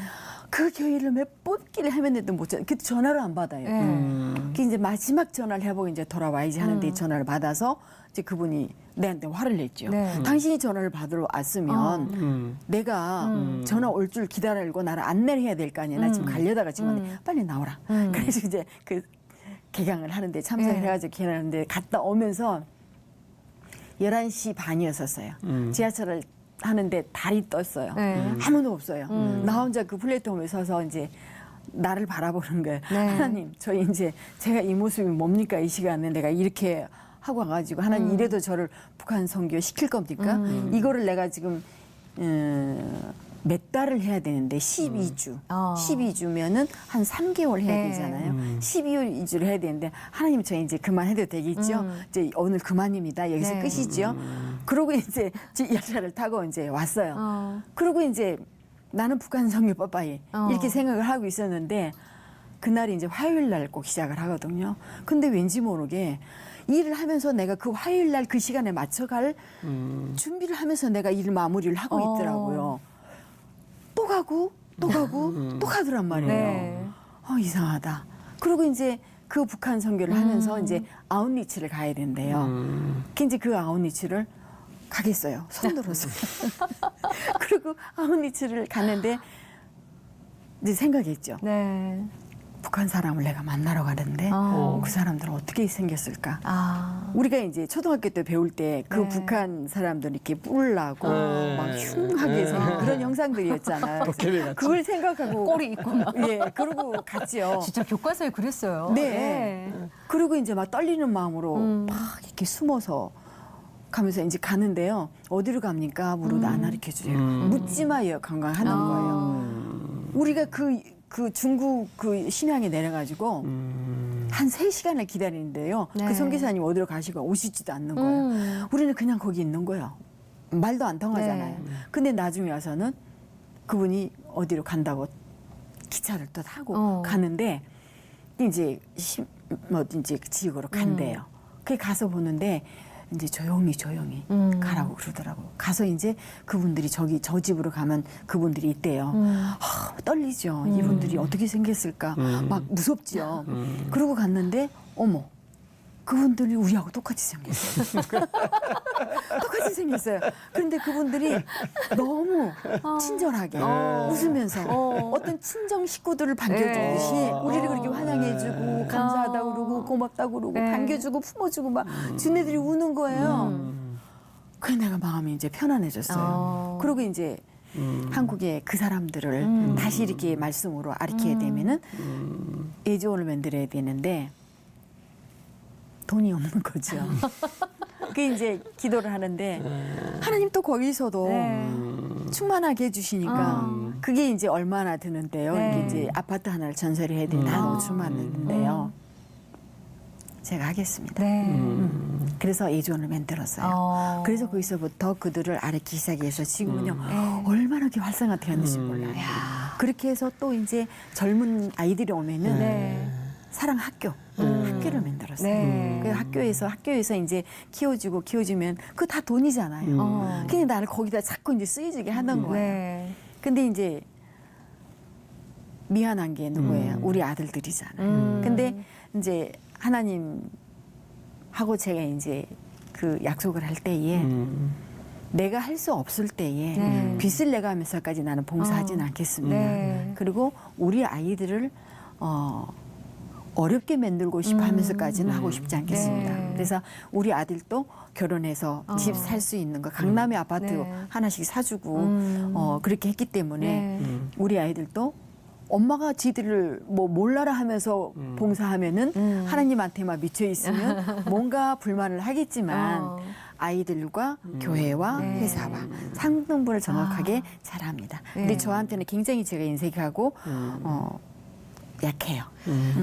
그 교회를 몇 번끼리 헤맸는데도 못 찾아. 그때 전화를 안 받아요. 그 이제 마지막 전화를 해보고 이제 돌아와야지 하는데 전화를 받아서 이제 그분이 내한테 화를 냈죠. 네. 당신이 전화를 받으러 왔으면 내가 전화 올 줄 기다리고 나를 안내를 해야 될 거 아니야. 나 지금 가려다가 지금 빨리 나오라. 그래서 이제 그 개강을 하는데 참석을 네. 해가지고 개강하는데 갔다 오면서 11시 반이었었어요. 지하철을 하는데 달이 떴어요. 네. 아무도 없어요. 나 혼자 그 플랫폼에 서서 이제 나를 바라보는 거예요. 네. 하나님, 저희 이제 제가 이 모습이 뭡니까? 이 시간에 내가 이렇게 하고 와가지고 하나님 이래도 저를 북한 선교 시킬 겁니까? 이거를 내가 지금 몇 달을 해야 되는데 12주. 12주면은 한 3개월 해야 네. 되잖아요. 12주를 해야 되는데 하나님 저 이제 그만해도 되겠죠? 이제 오늘 그만입니다. 여기서 네. 끝이죠. 그러고 이제 열차를 타고 이제 왔어요. 그리고 이제 나는 북한 선교 빠빠이 이렇게 생각을 하고 있었는데 그날이 이제 화요일 날 꼭 시작을 하거든요. 근데 왠지 모르게 일을 하면서 내가 그 화요일 날 그 시간에 맞춰갈 준비를 하면서 내가 일 마무리를 하고 있더라고요. 또 가고 또 가고 또 가더란 말이에요. 네. 이상하다. 그리고 이제 그 북한 선교를 하면서 이제 아웃리치를 가야 된대요. 이제 그 아웃리치를 가겠어요. 손 들어서. 그리고 아웃리치를 가는데 이제 생각했죠. 네. 북한 사람을 내가 만나러 가는데 그 사람들은 어떻게 생겼을까? 우리가 이제 초등학교 때 배울 때 그 네. 북한 사람들 이렇게 뿔나고 막 흉하게 생긴 그런 형상들이었잖아요. 도깨비 같이. 그걸 생각하고 꼬리 있고 막. 예, 그러고 갔지요. 진짜 교과서에 그랬어요. 네. 그리고 이제 막 떨리는 마음으로 막 이렇게 숨어서 가면서 이제 가는데요. 어디로 갑니까? 물어도 안 가르쳐 줘요. 묻지 마요. 관광하는 거예요. 우리가 그 중국 그 심양에 내려가지고 한 3시간을 기다리는데요. 네. 그 선교사님 어디로 가시고 오시지도 않는 거예요. 우리는 그냥 거기 있는 거예요. 말도 안 통하잖아요. 네. 근데 나중에 와서는 그분이 어디로 간다고 기차를 또 타고 가는데 이제 이제 지역으로 간대요. 그게 가서 보는데 이제 조용히 가라고 그러더라고. 가서 이제 그분들이 저 집으로 가면 그분들이 있대요. 떨리죠. 이분들이 어떻게 생겼을까. 막 무섭지요. 그러고 갔는데 어머. 그분들이 우리하고 똑같이 생겼어요. 똑같이 생겼어요. 그런데 그분들이 너무 친절하게 웃으면서 어떤 친정 식구들을 반겨주듯이 우리를 그렇게 환영해주고 감사하다고 그러고 고맙다고 그러고 반겨주고 품어주고 막 지네들이 우는 거예요. 그래 내가 마음이 이제 편안해졌어요. 그리고 이제 한국의 그 사람들을 다시 이렇게 말씀으로 가르쳐야 되면은 애조원을 만들어야 되는데 돈이 없는 거죠. 그게 이제 기도를 하는데 하나님 또 거기서도 충만하게 해주시니까 그게 이제 얼마나 드는데요. 네. 이게 이제 아파트 하나를 전세를 해야 되는데 한 5천만 원 드는데요. 제가 하겠습니다. 네. 그래서 애조원을 만들었어요. 그래서 거기서부터 그들을 아르키 시작해서 지금은요 얼마나 그렇게 활성화되었는지 몰라요. 그렇게 해서 또 이제 젊은 아이들이 오면은 사랑 학교를 만들었어요. 네. 그 학교에서 이제 키워주면 그거 다 돈이잖아요. 그냥 나를 거기다 자꾸 이제 쓰여지게 하는 거예요. 네. 근데 이제 미안한 게 누구예요? 우리 아들들이잖아요. 근데 이제 하나님하고 제가 이제 그 약속을 할 때에 내가 할 수 없을 때에 빚을 내가면서까지 나는 봉사하지는 않겠습니다. 네. 그리고 우리 아이들을 어렵게 만들고 싶어 하면서까지는 하고 싶지 않겠습니다. 네. 그래서 우리 아들도 결혼해서 집 살 수 있는 거 강남의 아파트 네. 하나씩 사주고 그렇게 했기 때문에 네. 우리 아이들도 엄마가 지들을 뭐 몰라라 하면서 봉사하면은 하나님한테만 미쳐 있으면 뭔가 불만을 하겠지만 아이들과 교회와 네. 회사와 상등분을 정확하게 잘합니다. 근데 네. 저한테는 굉장히 제가 인색하고 약해요.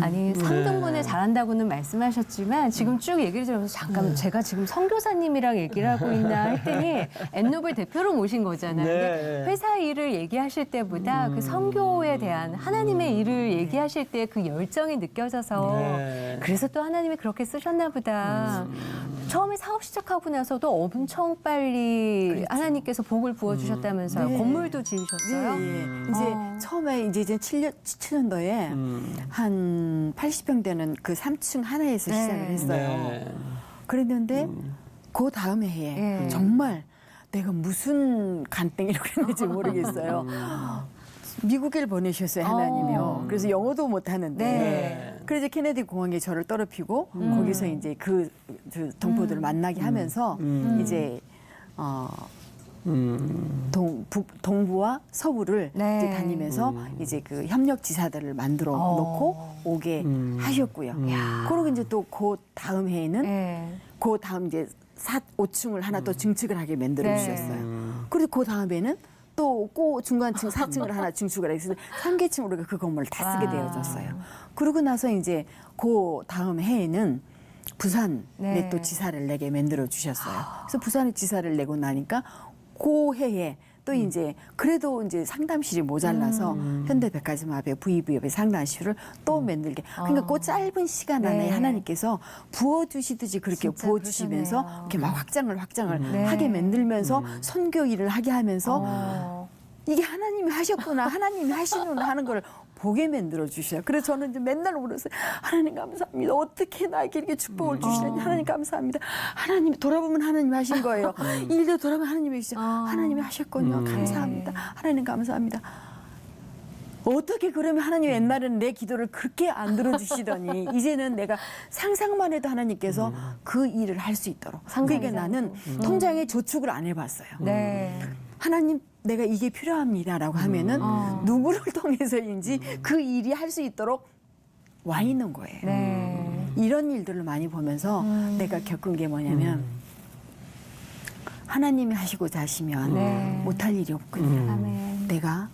아니 상등분을 잘한다고는 말씀하셨지만 지금 쭉 얘기를 들으면서 잠깐 제가 지금 선교사님이랑 얘기를 하고 있나 했더니 엔노블 대표로 모신 거잖아요. 네. 근데 회사 일을 얘기하실 때보다 그 선교에 대한 하나님의 일을 얘기하실 때 그 열정이 느껴져서 네. 그래서 또 하나님이 그렇게 쓰셨나 보다. 처음에 사업 시작하고 나서도 엄청 빨리 하나님께서 복을 부어주셨다면서요. 네. 건물도 지으셨어요? 네, 예. 이제 처음에 이제 7년도에 한 80평 되는 그 3층 하나에서 네. 시작을 했어요. 네. 그랬는데 그 다음에 해에 네. 정말 내가 무슨 간땡이를 그랬는지 모르겠어요. 미국에 보내셨어요, 하나님이요. 그래서 영어도 못하는데. 네. 그래서 케네디 공항에 저를 떨어뜨리고 거기서 이제 그 동포들을 만나게 하면서 이제 동부와 서부를 네. 이제 다니면서 이제 그 협력 지사들을 만들어 놓고 오게 하셨고요. 그리고 이제 또 그 다음 해에는 네. 그 다음 이제 5층을 하나 또 증축을 하게 만들어 네. 주셨어요. 그리고 그 다음에는 또 중간층 4층을 하나 증축을 해서 3계층 우리가 그 건물을 다 쓰게 되어졌어요. 그러고 나서 이제 그 다음 해에는 부산에 네. 또 지사를 내게 만들어 주셨어요. 그래서 부산에 지사를 내고 나니까 그 해에 또 이제 그래도 이제 상담실이 모자라서 현대백화점앞에 VV업의 상담실을 또 만들게. 그러니까 그 짧은 시간 안에 네. 하나님께서 부어주시듯이 그렇게 진짜 부어주시면서 그러시네요. 이렇게 막 확장을 네. 하게 만들면서 선교 일을 하게 하면서 이게 하나님이 하셨구나, 하나님이 하시는구나 하는 걸 보게 만들어 주셔요. 그래서 저는 이제 맨날 울었어요. 하나님 감사합니다. 어떻게 나에게 이렇게 축복을 주시는지 하나님 감사합니다. 하나님 돌아보면 하나님 하신 거예요. 일도 돌아보면 하나님이 주셔. 하나님이 하셨군요. 감사합니다. 하나님 감사합니다. 어떻게 그러면 하나님 옛날에는 내 기도를 그렇게 안 들어주시더니 이제는 내가 상상만 해도 하나님께서 그 일을 할 수 있도록. 그러니까 나는 통장에 저축을 안 해봤어요. 네. 하나님 내가 이게 필요합니다라고 하면은 누구를 통해서인지 그 일이 할 수 있도록 와 있는 거예요. 네. 이런 일들을 많이 보면서 내가 겪은 게 뭐냐면 하나님이 하시고자 하시면 네. 못할 일이 없거든요. 아멘. 내가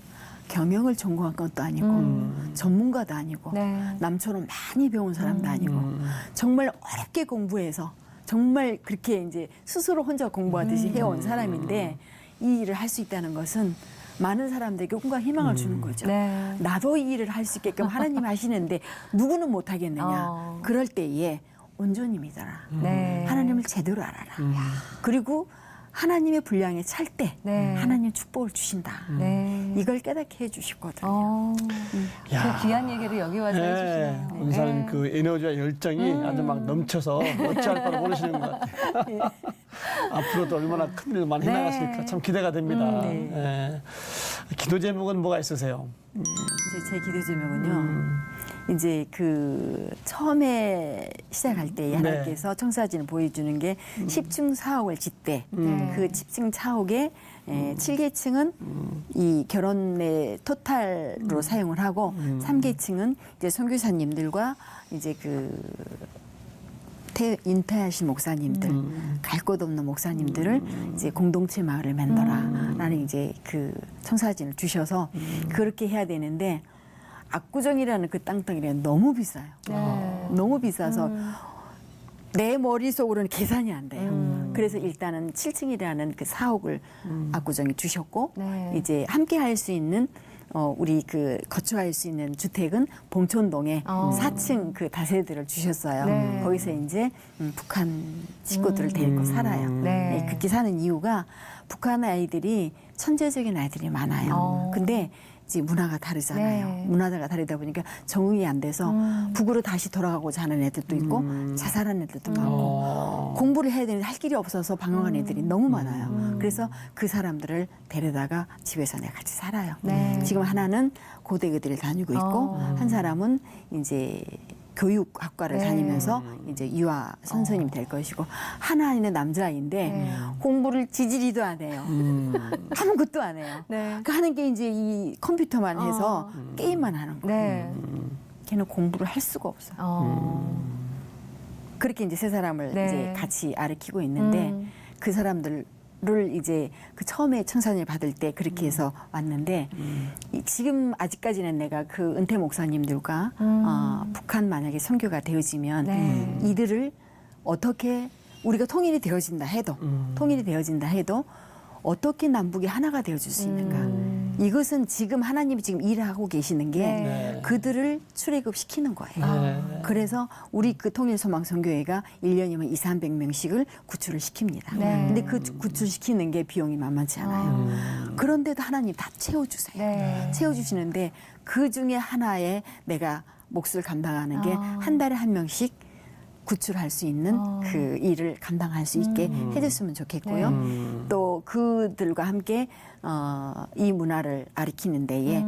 경영을 전공한 것도 아니고 전문가도 아니고 네. 남처럼 많이 배운 사람도 아니고 정말 어렵게 공부해서 정말 그렇게 이제 스스로 혼자 공부하듯이 해온 사람인데 이 일을 할 수 있다는 것은 많은 사람들에게 꿈과 희망을 주는 거죠. 네. 나도 이 일을 할 수 있게끔 하나님이 하시는데 누구는 못 하겠느냐. 그럴 때에 온전히 믿어라. 네. 하나님을 제대로 알아라. 그리고 하나님의 분량에 찰 때 네. 하나님 축복을 주신다. 네. 이걸 깨닫게 해주시거든요. 야. 그 귀한 얘기를 여기 와서 해주시네요. 은사님 그 에너지와 열정이 아주 막 넘쳐서 어찌할 바를 모르시는 것 같아요. 앞으로도 얼마나 큰 일 많이 네. 해나가실까 참 기대가 됩니다. 예. 기도 제목은 뭐가 있으세요? 이제 제 기도 제목은요. 이제 그 처음에 시작할 때 하나님께서 청사진을 보여주는 게 10층 사옥을 짓되 그 10층 사옥의 7계층은 이 결혼의 토탈로 사용을 하고 3계층은 이제 선교사님들과 이제 그 인퇴하신 목사님들, 갈 곳 없는 목사님들을 이제 공동체 마을을 만들어라라는 이제 그 청사진을 주셔서 그렇게 해야 되는데 압구정이라는 그 땅덩이가 너무 비싸요. 너무 비싸서 내 머릿속으로는 계산이 안 돼요. 그래서 일단은 7층이라는 그 사옥을 압구정에 주셨고 네. 이제 함께 할 수 있는 우리 그 거주할 수 있는 주택은 봉천동에 4층 그 다세대를 주셨어요. 네. 거기서 이제 북한 식구들을 데리고 살아요. 네. 네, 그렇게 사는 이유가 북한 아이들이 천재적인 아이들이 많아요. 근데 이제 문화가 다르잖아요. 네. 문화가 다르다 보니까 적응이 안 돼서 북으로 다시 돌아가고자 하는 애들도 있고 자살한 애들도 많고 공부를 해야 되는데 할 길이 없어서 방황한 애들이 너무 많아요. 그래서 그 사람들을 데려다가 집에서 내가 같이 살아요. 네. 지금 하나는 고대교대를 다니고 있고 한 사람은 이제 교육학과를 네. 다니면서 이제 유아 선생님이 될 것이고 하나는 남자아이인데 공부를 지지리도 안 해요. 아무것도 안 해요. 네. 그러니까 하는 게 이제 이 컴퓨터만 해서 게임만 하는 거예요. 네. 걔는 공부를 할 수가 없어요. 그렇게 이제 세 사람을 네. 이제 같이 아르키고 있는데 그 사람들을 이제 그 처음에 청산을 받을 때 그렇게 해서 왔는데 지금 아직까지는 내가 그 은퇴 목사님들과 북한 만약에 선교가 되어지면 네. 이들을 어떻게 우리가 통일이 되어진다 해도 어떻게 남북이 하나가 되어줄 수 있는가. 이것은 지금 하나님이 지금 일하고 계시는 게 네. 그들을 출애굽시키는 거예요. 그래서 우리 그 통일소망선교회가 1년이면 200~300명씩을 구출을 시킵니다. 네. 근데 그 구출시키는 게 비용이 만만치 않아요. 그런데도 하나님 다 채워주세요. 네. 채워주시는데 그 중에 하나에 내가 몫을 감당하는 게 한 달에 한 명씩 구출할 수 있는 그 일을 감당할 수 있게 해줬으면 좋겠고요. 또 그들과 함께 이 문화를 아르키는 데에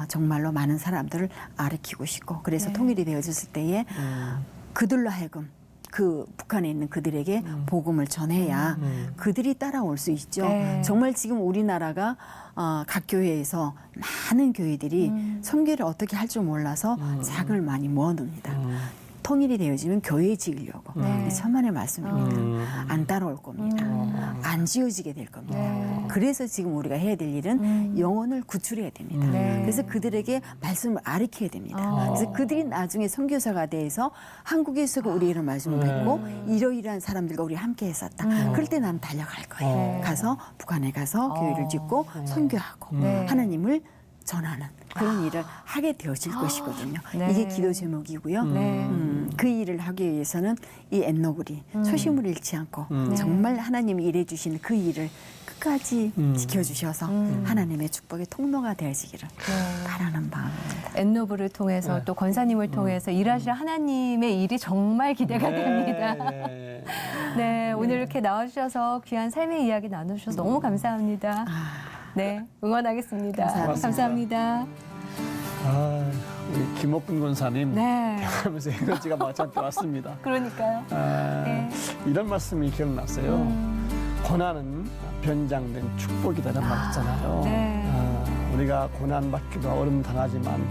정말로 많은 사람들을 아르키고 싶고 그래서 통일이 되어졌을 때에 그들로 하여금 그 북한에 있는 그들에게 복음을 전해야 그들이 따라올 수 있죠. 네. 정말 지금 우리나라가 각 교회에서 많은 교회들이 선교를 어떻게 할 줄 몰라서 자금을 많이 모아둡니다. 통일이 되어지면 교회 지으려고. 네. 천만의 말씀입니다. 안 따라올 겁니다. 안 지어지게 될 겁니다. 네. 그래서 지금 우리가 해야 될 일은 영혼을 구출해야 됩니다. 네. 그래서 그들에게 말씀을 아르켜야 됩니다. 그래서 그들이 나중에 선교사가 돼서 한국에서 우리 이런 말씀을 뵙고 이러이러한 사람들과 우리 함께 했었다. 그럴 때 나는 달려갈 거예요. 가서 북한에 가서 교회를 짓고 선교하고 네. 하나님을 전하는 그런 일을 하게 되어질 것이거든요. 네. 이게 기도 제목이고요. 네. 그 일을 하기 위해서는 이 엔노블이 초심을 잃지 않고 정말 하나님이 일해 주신 그 일을 끝까지 지켜주셔서 하나님의 축복의 통로가 되어지기를 바라는 마음입니다. 엔노브를 통해서 또 권사님을 통해서 일하실 하나님의 일이 정말 기대가 됩니다. 네. 네, 오늘 이렇게 나와주셔서 귀한 삶의 이야기 나눠주셔서 너무 감사합니다. 네, 응원하겠습니다. 감사합니다. 감사합니다. 아, 우리 김옥근 권사님 네, 하면서 에너지가 마찬가지 왔습니다. 그러니까요. 아, 이런 말씀이 기억났어요. 고난은 변장된 축복이다라는 말 있잖아요. 네. 우리가 고난 받기도 어려움 당하지만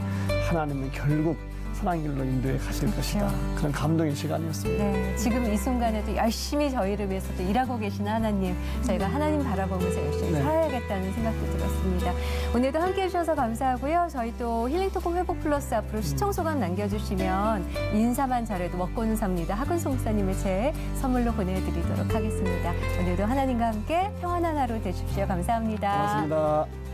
하나님은 결국 선한 길로 인도해 가실 것이다. 그런 감동의 시간이었습니다. 네, 지금 이 순간에도 열심히 저희를 위해서 또 일하고 계시는 하나님, 저희가 하나님 바라보면서 열심히 네. 살아야겠다는 생각도 들었습니다. 오늘도 함께해 주셔서 감사하고요. 저희 또 힐링토크 회복 플러스 앞으로 시청 소감 남겨주시면 인사만 잘해도 먹고는 삽니다. 하근송 목사님의 책 선물로 보내드리도록 하겠습니다. 오늘도 하나님과 함께 평안한 하루 되십시오. 감사합니다. 고맙습니다.